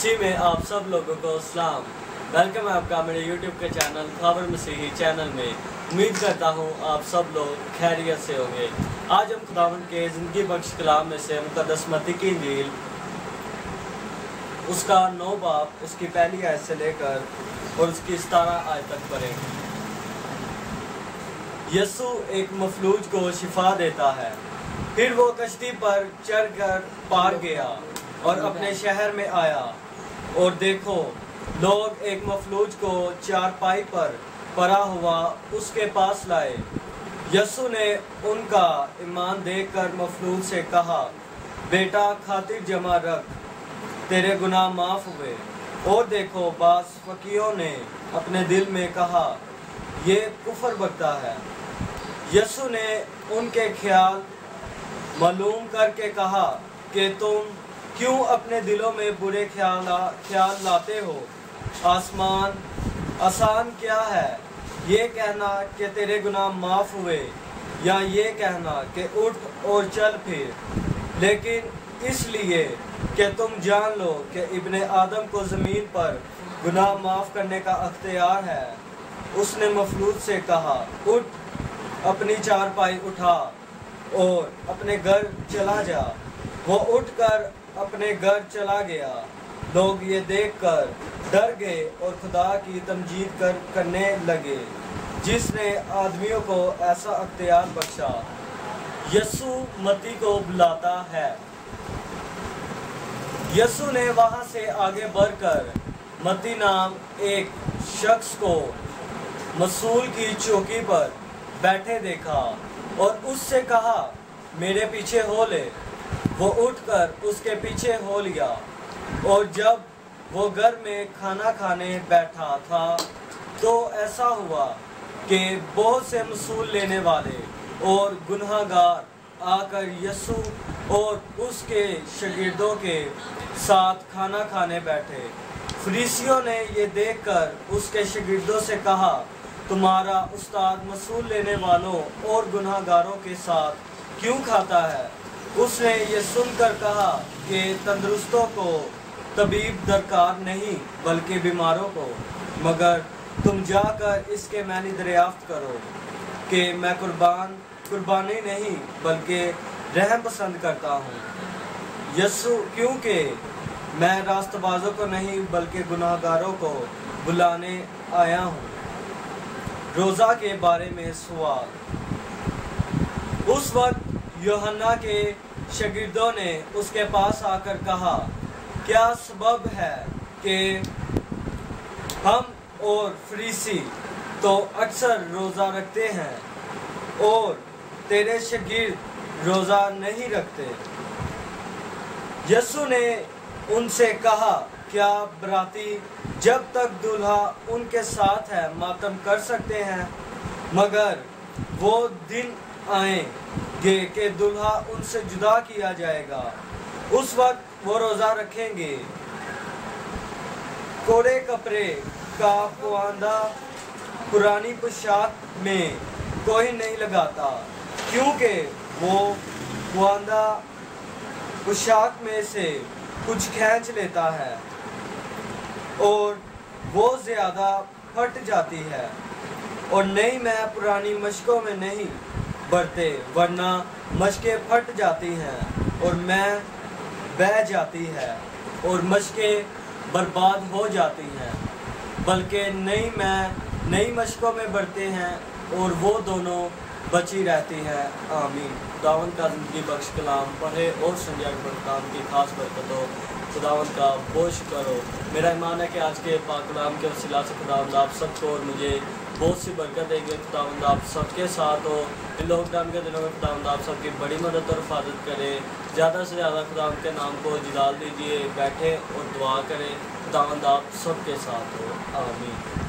मसीह में आप सब लोगों को सलाम। वेलकम है आपका मेरे यूट्यूब के चैनल खबर मसीही चैनल में। उम्मीद करता हूँ आप सब लोग खैरियत से होंगे। आज हम खुदावंद के ज़िंदगी बख्श कलाम में से मुक़द्दस मत्ती की इंजील उसका 9 बाब उसकी पहली आयत से लेकर और उसकी 17 आयत तक पढ़ेंगे। यीशु एक मफलूज को शिफा देता है। फिर वो कश्ती पर चढ़कर पार गया और अपने शहर में आया, और देखो लोग एक मफलूज को चारपाई पर पड़ा हुआ उसके पास लाए। यीशु ने उनका ईमान देखकर मफलूज से कहा, बेटा खातिर जमा रख, तेरे गुनाह माफ हुए। और देखो बास फकीरों ने अपने दिल में कहा, ये कुफर बकता है। यीशु ने उनके ख्याल मालूम करके कहा कि तुम क्यों अपने दिलों में बुरे ख्याल लाते हो। आसान क्या है, ये कहना कि तेरे गुनाह माफ़ हुए, या ये कहना कि उठ और चल फिर। लेकिन इसलिए कि तुम जान लो कि इब्ने आदम को ज़मीन पर गुनाह माफ़ करने का अख्तियार है। उसने मफलूज से कहा, उठ, अपनी चारपाई उठा और अपने घर चला जा। वो उठकर अपने घर चला गया। लोग ये देखकर डर गए और खुदा की तमजीद करने लगे, जिसने आदमियों को ऐसा अख्तियार बख्शा। यीशु मत्ती को बुलाता है। यीशु ने वहाँ से आगे बढ़कर मत्ती नाम एक शख्स को मसूल की चौकी पर बैठे देखा और उससे कहा, मेरे पीछे हो ले। वो उठकर उसके पीछे हो लिया, और जब वो घर में खाना खाने बैठा था तो ऐसा हुआ कि बहुत से मसूल लेने वाले और गुनहगार आकर यीशु और उसके शागिर्दों के साथ खाना खाने बैठे। फरीसियों ने ये देखकर उसके शागिर्दों से कहा, तुम्हारा उस्ताद मसूल लेने वालों और गुनहगारों के साथ क्यों खाता है। उसने ये सुनकर कहा कि तंदुरुस्तों को तबीब दरकार नहीं बल्कि बीमारों को। मगर तुम जाकर इसके मैंने दरियाफ्त करो कि मैं कुर्बानी नहीं बल्कि रहम पसंद करता हूँ। यीशु, क्योंकि मैं रास्तबाजों को नहीं बल्कि गुनाहगारों को बुलाने आया हूँ। रोज़ा के बारे में सवाल। उस वक्त यूहन्ना के शागिर्दों ने उसके पास आकर कहा, क्या सबब है कि हम और फरीसी तो अक्सर रोज़ा रखते हैं और तेरे शागिर्द रोज़ा नहीं रखते। यीशु ने उनसे कहा, क्या बराती जब तक दूल्हा उनके साथ है मातम कर सकते हैं, मगर वो दिन आएंगे कि दूल्हा उनसे जुदा किया जाएगा। उस वक्त वो रोज़ा रखेंगे। कोरे कपड़े का पुआंदा पुरानी पोशाक में कोई नहीं लगाता, क्योंकि वो पुआंदा पोशाक में से कुछ खींच लेता है और वो ज़्यादा फट जाती है। और नई मैं पुरानी मशकों में नहीं बरते, वरना मशकें फट जाती हैं और मैं बह जाती है और मशकें बर्बाद हो जाती हैं। बल्कि नई मशकों में बढ़ते हैं और वो दोनों बची रहती हैं। आमीन। खुदावंद का ज़िंदगी बख्श कलाम पढ़े और संध्या के काम की खास बरकत हो। खुदावंद का बहुत शुक्र हो। मेरा ईमान है कि आज के पाक कलाम के वसीला से खुदावंद आप सबको और मुझे बहुत सी बरकत देंगे। खुदावंद आप सबके साथ हो। इन लॉकडाउन के दिनों में खुदावंद आप सबकी बड़ी मदद और हिफाजत करें। ज़्यादा से ज़्यादा खुदावंद के नाम को जलाल दीजिए, बैठे और दुआ करें। खुदावंद आप सबके साथ हो। आमीन।